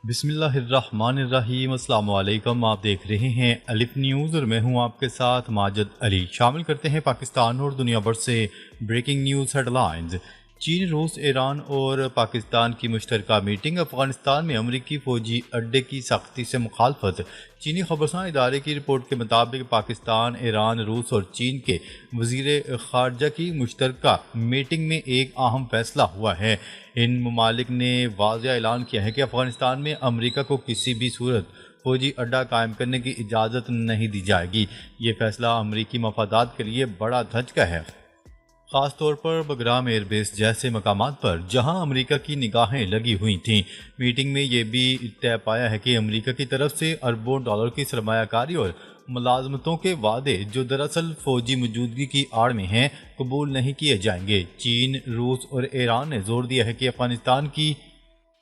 بسم اللہ الرحمن الرحیم۔ السلام علیکم، آپ دیکھ رہے ہیں الف نیوز اور میں ہوں آپ کے ساتھ ماجد علی۔ شامل کرتے ہیں پاکستان اور دنیا بھر سے بریکنگ نیوز ہیڈ لائنز۔ چین، روس، ایران اور پاکستان کی مشترکہ میٹنگ، افغانستان میں امریکی فوجی اڈے کی سختی سے مخالفت۔ چینی خبرسان ادارے کی رپورٹ کے مطابق پاکستان، ایران، روس اور چین کے وزیر خارجہ کی مشترکہ میٹنگ میں ایک اہم فیصلہ ہوا ہے۔ ان ممالک نے واضح اعلان کیا ہے کہ افغانستان میں امریکہ کو کسی بھی صورت فوجی اڈہ قائم کرنے کی اجازت نہیں دی جائے گی۔ یہ فیصلہ امریکی مفادات کے لیے بڑا دھچکا ہے، خاص طور پر بگرام ایئر بیس جیسے مقامات پر جہاں امریکہ کی نگاہیں لگی ہوئی تھیں۔ میٹنگ میں یہ بھی طے پایا ہے کہ امریکہ کی طرف سے اربوں ڈالر کی سرمایہ کاری اور ملازمتوں کے وعدے، جو دراصل فوجی موجودگی کی آڑ میں ہیں، قبول نہیں کیے جائیں گے۔ چین، روس اور ایران نے زور دیا ہے کہ افغانستان کی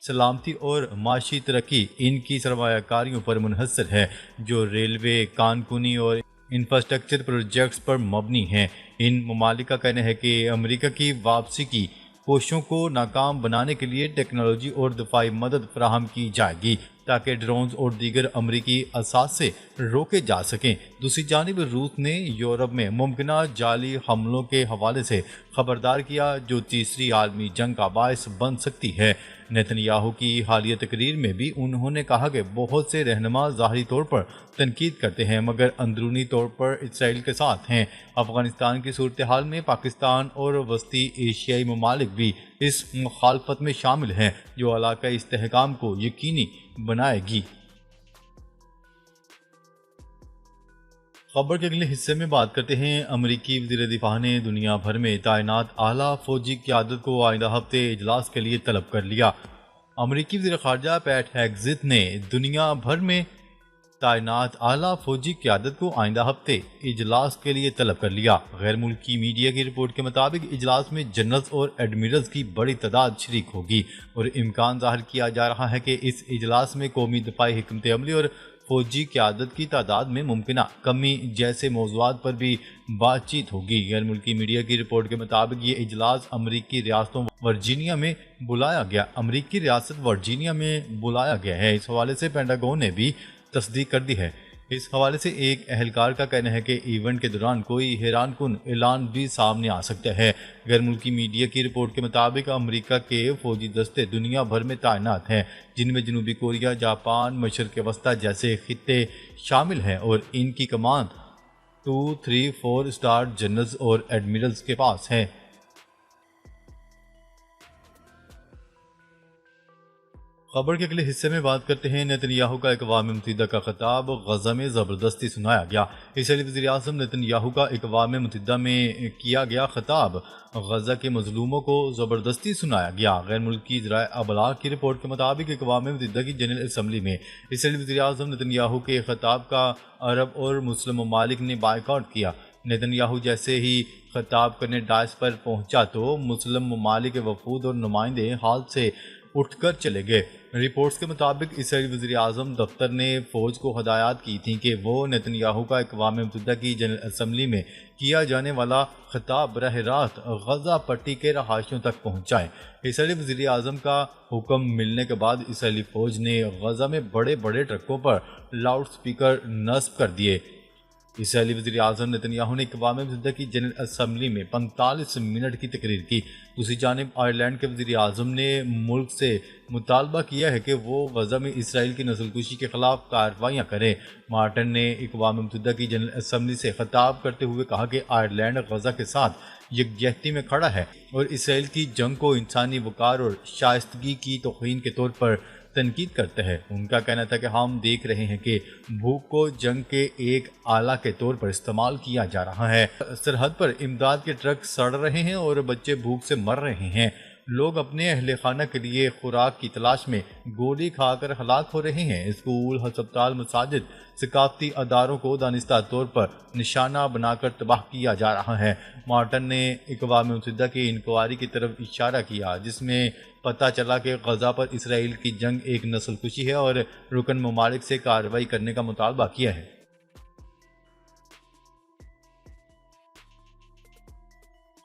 سلامتی اور معاشی ترقی ان کی سرمایہ کاریوں پر منحصر ہے، جو ریلوے، کان کنی اور انفراسٹرکچر پروجیکٹس پر مبنی ہیں۔ ان ممالک کا کہنا ہے کہ امریکہ کی واپسی کی کوششوں کو ناکام بنانے کے لیے ٹیکنالوجی اور دفاعی مدد فراہم کی جائے گی تاکہ ڈرونز اور دیگر امریکی اثاثے روکے جا سکیں۔ دوسری جانب روس نے یورپ میں ممکنہ جعلی حملوں کے حوالے سے خبردار کیا، جو تیسری عالمی جنگ کا باعث بن سکتی ہے۔ نیتن یاہو کی حالیہ تقریر میں بھی انہوں نے کہا کہ بہت سے رہنما ظاہری طور پر تنقید کرتے ہیں مگر اندرونی طور پر اسرائیل کے ساتھ ہیں۔ افغانستان کی صورتحال میں پاکستان اور وسطی ایشیائی ممالک بھی اس مخالفت میں شامل ہیں، جو علاقائی استحکام کو یقینی بنائے گی۔ خبر کے اگلے حصے میں بات کرتے ہیں۔ امریکی وزیر دفاع نے دنیا بھر میں تعینات اعلیٰ فوجی قیادت کو آئندہ ہفتے اجلاس کے لیے طلب کر لیا۔ امریکی وزیر خارجہ پیٹ ہیگزیت نے دنیا بھر میں تعینات اعلیٰ فوجی قیادت کو آئندہ ہفتے اجلاس کے لیے طلب کر لیا۔ غیر ملکی میڈیا کی رپورٹ کے مطابق اجلاس میں جنرلز اور ایڈمرلز کی بڑی تعداد شریک ہوگی اور امکان ظاہر کیا جا رہا ہے کہ اس اجلاس میں قومی دفاعی حکمت عملی اور فوجی قیادت کی تعداد میں ممکنہ کمی جیسے موضوعات پر بھی بات چیت ہوگی۔ غیر ملکی میڈیا کی رپورٹ کے مطابق یہ اجلاس امریکی ریاست ورجینیا میں بلایا گیا ہے۔ اس حوالے سے پینٹاگون نے بھی تصدیق کر دی ہے۔ اس حوالے سے ایک اہلکار کا کہنا ہے کہ ایونٹ کے دوران کوئی حیران کن اعلان بھی سامنے آ سکتا ہے۔ غیر ملکی میڈیا کی رپورٹ کے مطابق امریکہ کے فوجی دستے دنیا بھر میں تعینات ہیں، جن میں جنوبی کوریا، جاپان، مشرق وسطیٰ جیسے خطے شامل ہیں اور ان کی کمان 2، 3، 4 اسٹار جنرلز اور ایڈمرلز کے پاس ہے۔ خبر کے اگلے حصے میں بات کرتے ہیں۔ نیتن یاہو کا اقوام متحدہ کا خطاب غزہ میں زبردستی سنایا گیا۔ اسرائیلی وزیر اعظم نیتن یاہو کا اقوام متحدہ میں کیا گیا خطاب غزہ کے مظلوموں کو زبردستی سنایا گیا۔ غیر ملکی ذرائع ابلاغ کی رپورٹ کے مطابق اقوام متحدہ کی جنرل اسمبلی میں اسرائیلی وزیر اعظم نیتن یاہو کے خطاب کا عرب اور مسلم ممالک نے بائیکاٹ کیا۔ نیتن یاہو جیسے ہی خطاب کرنے ڈائس پر پہنچا تو مسلم ممالک کے وفود اور نمائندے حال سے اٹھ کر چلے گئے۔ رپورٹس کے مطابق اسرائیلی وزیر اعظم دفتر نے فوج کو ہدایات کی تھیں کہ وہ نیتن یاہو کا اقوام متحدہ کی جنرل اسمبلی میں کیا جانے والا خطاب براہ راست غزہ پٹی کے رہائشیوں تک پہنچائیں۔ اسرائیلی وزیر اعظم کا حکم ملنے کے بعد اسرائیلی فوج نے غزہ میں بڑے بڑے ٹرکوں پر لاؤڈ سپیکر نصب کر دیے۔ اسرائیلی وزیر اعظم نیتن یاہو نے اقوام متحدہ کی جنرل اسمبلی میں 45 منٹ کی تقریر کی۔ دوسری جانب آئرلینڈ کے وزیر اعظم نے ملک سے مطالبہ کیا ہے کہ وہ غزہ میں اسرائیل کی نسل کشی کے خلاف کارروائیاں کریں۔ مارٹن نے اقوام متحدہ کی جنرل اسمبلی سے خطاب کرتے ہوئے کہا کہ آئرلینڈ غزہ کے ساتھ یکجہتی میں کھڑا ہے اور اسرائیل کی جنگ کو انسانی وقار اور شائستگی کی توہین کے طور پر تنقید کرتا ہے۔ ان کا کہنا تھا کہ ہم دیکھ رہے ہیں کہ بھوک کو جنگ کے ایک آلہ کے طور پر استعمال کیا جا رہا ہے۔ سرحد پر امداد کے ٹرک سڑ رہے ہیں اور بچے بھوک سے مر رہے ہیں۔ لوگ اپنے اہل خانہ کے لیے خوراک کی تلاش میں گولی کھا کر ہلاک ہو رہے ہیں۔ اسکول، ہسپتال، مساجد، ثقافتی اداروں کو دانستہ طور پر نشانہ بنا کر تباہ کیا جا رہا ہے۔ مارٹن نے اقوام متحدہ کی انکوائری کی طرف اشارہ کیا، جس میں پتہ چلا کہ غزہ پر اسرائیل کی جنگ ایک نسل کشی ہے اور رکن ممالک سے کارروائی کرنے کا مطالبہ کیا ہے۔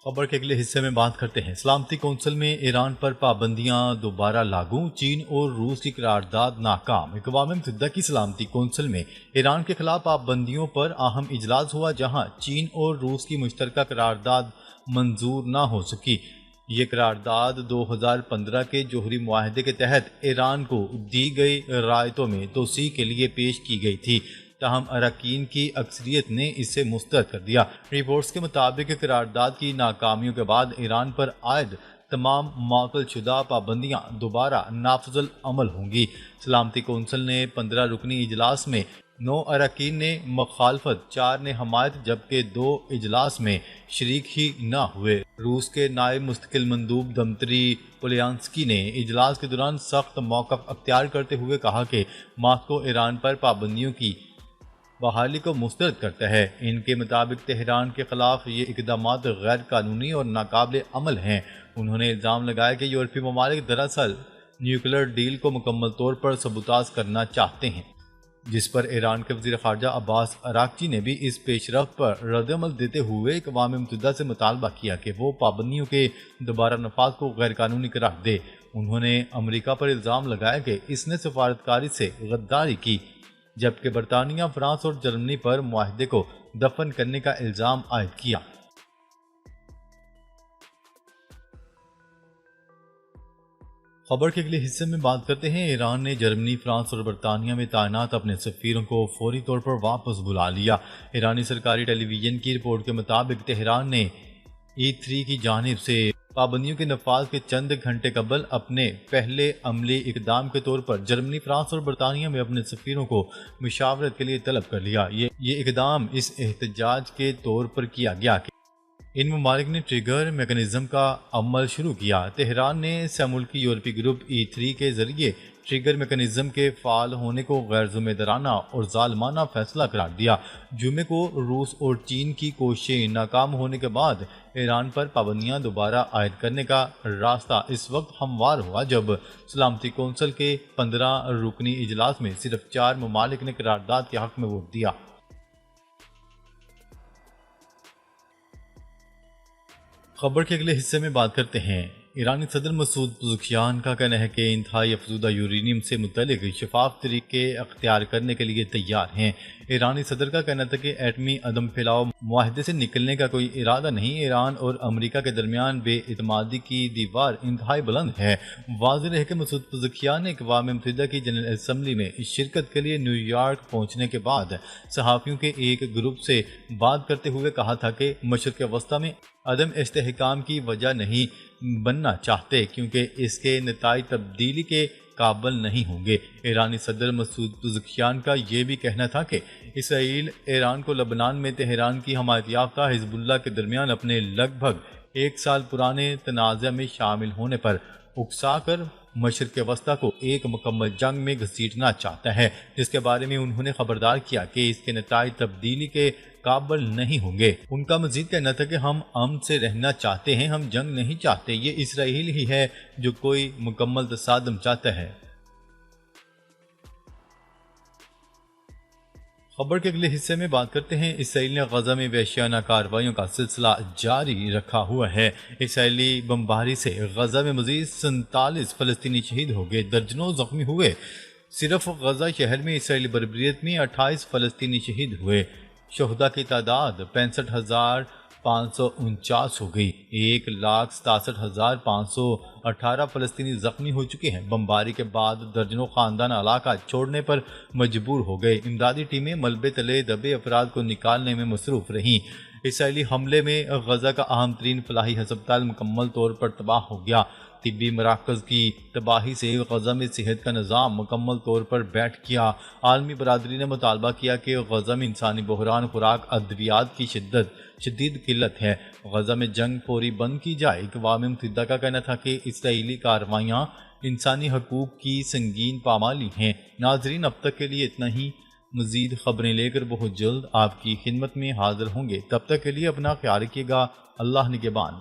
خبر کے اگلے حصے میں بات کرتے ہیں سلامتی کونسل میں ایران پر پابندیاں دوبارہ لاگو، چین اور روس کی قرارداد ناکام۔ اقوام متحدہ کی سلامتی کونسل میں ایران کے خلاف پابندیوں پر اہم اجلاس ہوا، جہاں چین اور روس کی مشترکہ قرارداد منظور نہ ہو سکی۔ یہ قرارداد 2015 کے جوہری معاہدے کے تحت ایران کو دی گئی رعایتوں میں توسیع کے لیے پیش کی گئی تھی، تاہم اراکین کی اکثریت نے اسے مسترد کر دیا۔ رپورٹس کے مطابق قرارداد کی ناکامیوں کے بعد ایران پر عائد تمام معطل شدہ پابندیاں دوبارہ نافذ العمل ہوں گی۔ سلامتی کونسل نے 15 رکنی اجلاس میں 9 اراکین نے مخالفت، 4 نے حمایت، جبکہ 2 اجلاس میں شریک ہی نہ ہوئے۔ روس کے نائب مستقل مندوب دمتری پولیانسکی نے اجلاس کے دوران سخت موقف اختیار کرتے ہوئے کہا کہ ماسکو ایران پر پابندیوں کی بحالی کو مسترد کرتا ہے۔ ان کے مطابق تہران کے خلاف یہ اقدامات غیر قانونی اور ناقابل عمل ہیں۔ انہوں نے الزام لگایا کہ یورپی ممالک دراصل نیوکلیر ڈیل کو مکمل طور پر سبوتاژ کرنا چاہتے ہیں، جس پر ایران کے وزیر خارجہ عباس اراغچی نے بھی اس پیش رفت پر رد عمل دیتے ہوئے اقوام متحدہ سے مطالبہ کیا کہ وہ پابندیوں کے دوبارہ نفاذ کو غیر قانونی قرار دے۔ انہوں نے امریکہ پر الزام لگایا کہ اس نے سفارتکاری سے غداری کی، جبکہ برطانیہ، فرانس اور جرمنی پر معاہدے کو دفن کرنے کا الزام عائد کیا۔ خبر کے اگلے حصے میں بات کرتے ہیں ایران نے جرمنی، فرانس اور برطانیہ میں تعینات اپنے سفیروں کو فوری طور پر واپس بلا لیا۔ ایرانی سرکاری ٹیلی ویژن کی رپورٹ کے مطابق تہران نے E3 کی جانب سے پابندیوں کے نفاذ کے چند گھنٹے قبل اپنے پہلے عملی اقدام کے طور پر جرمنی، فرانس اور برطانیہ میں اپنے سفیروں کو مشاورت کے لیے طلب کر لیا۔ یہ اقدام اس احتجاج کے طور پر کیا گیا کہ ان ممالک نے ٹریگر میکانزم کا عمل شروع کیا۔ تہران نے سہ-ملکی یورپی گروپ E3 کے ذریعے ٹریگر میکانزم کے فعال ہونے کو غیر ذمہ دارانہ اور ظالمانہ فیصلہ قرار دیا۔ جمعے کو روس اور چین کی کوششیں ناکام ہونے کے بعد ایران پر پابندیاں دوبارہ عائد کرنے کا راستہ اس وقت ہموار ہوا جب سلامتی کونسل کے 15 رکنی اجلاس میں صرف 4 ممالک نے قرارداد کے حق میں ووٹ دیا۔ خبر کے اگلے حصے میں بات کرتے ہیں ایرانی صدر مسعود پزشکیان کا کہنا ہے کہ انتہائی افزودہ یورینیم سے متعلق شفاف طریقے اختیار کرنے کے لیے تیار ہیں۔ ایرانی صدر کا کہنا تھا کہ ایٹمی عدم پھیلاؤ معاہدے سے نکلنے کا کوئی ارادہ نہیں۔ ایران اور امریکہ کے درمیان بے اعتمادی کی دیوار انتہائی بلند ہے۔ واضح ہے کہ مسعود پزشکیان نے اقوام متحدہ کی جنرل اسمبلی میں شرکت کے لیے نیو یارک پہنچنے کے بعد صحافیوں کے ایک گروپ سے بات کرتے ہوئے کہا تھا کہ مشرق وسطیٰ میں عدم استحکام کی وجہ نہیں بننا چاہتے، کیونکہ اس کے نتائج تبدیلی کے قابل نہیں ہوں گے۔ ایرانی صدر مسعود پزشکیان کا یہ بھی کہنا تھا کہ اسرائیل ایران کو لبنان میں تہران کی حمایت یافتہ حزب اللہ کے درمیان اپنے لگ بھگ 1 سال پرانے تنازع میں شامل ہونے پر اکسا کر مشرق وسطیٰ کو ایک مکمل جنگ میں گھسیٹنا چاہتا ہے، جس کے بارے میں انہوں نے خبردار کیا کہ اس کے نتائج تبدیلی کے قابل نہیں ہوں گے۔ ان کا مزید کہنا تھا کہ ہم امن سے رہنا چاہتے ہیں، ہم جنگ نہیں چاہتے۔ یہ اسرائیل ہی ہے جو کوئی مکمل تصادم چاہتا ہے۔ خبر کے اگلے حصے میں بات کرتے ہیں اسرائیل نے غزہ میں وحشیانہ کارروائیوں کا سلسلہ جاری رکھا ہوا ہے۔ اسرائیلی بمباری سے غزہ میں مزید 47 فلسطینی شہید ہو گئے، درجنوں زخمی ہوئے۔ صرف غزہ شہر میں اسرائیلی بربریت میں 28 فلسطینی شہید ہوئے۔ شہداء کی تعداد 65,549 ہو گئی۔ 1,67,518 فلسطینی زخمی ہو چکے ہیں۔ بمباری کے بعد درجنوں خاندان علاقہ چھوڑنے پر مجبور ہو گئے۔ امدادی ٹیمیں ملبے تلے دبے افراد کو نکالنے میں مصروف رہیں۔ اسرائیلی حملے میں غزہ کا اہم ترین فلاحی ہسپتال مکمل طور پر تباہ ہو گیا۔ طبی مراکز کی تباہی سے غزہ میں صحت کا نظام مکمل طور پر بیٹھ گیا۔ عالمی برادری نے مطالبہ کیا کہ غزہ میں انسانی بحران، خوراک، ادویات کی شدید قلت ہے۔ غزہ میں جنگ فوری بند کی جائے۔ اقوام متحدہ کا کہنا تھا کہ اسرائیلی کارروائیاں انسانی حقوق کی سنگین پامالی ہیں۔ ناظرین، اب تک کے لیے اتنا ہی۔ مزید خبریں لے کر بہت جلد آپ کی خدمت میں حاضر ہوں گے۔ تب تک کے لیے اپنا خیال رکھیے گا۔ اللہ نگہبان۔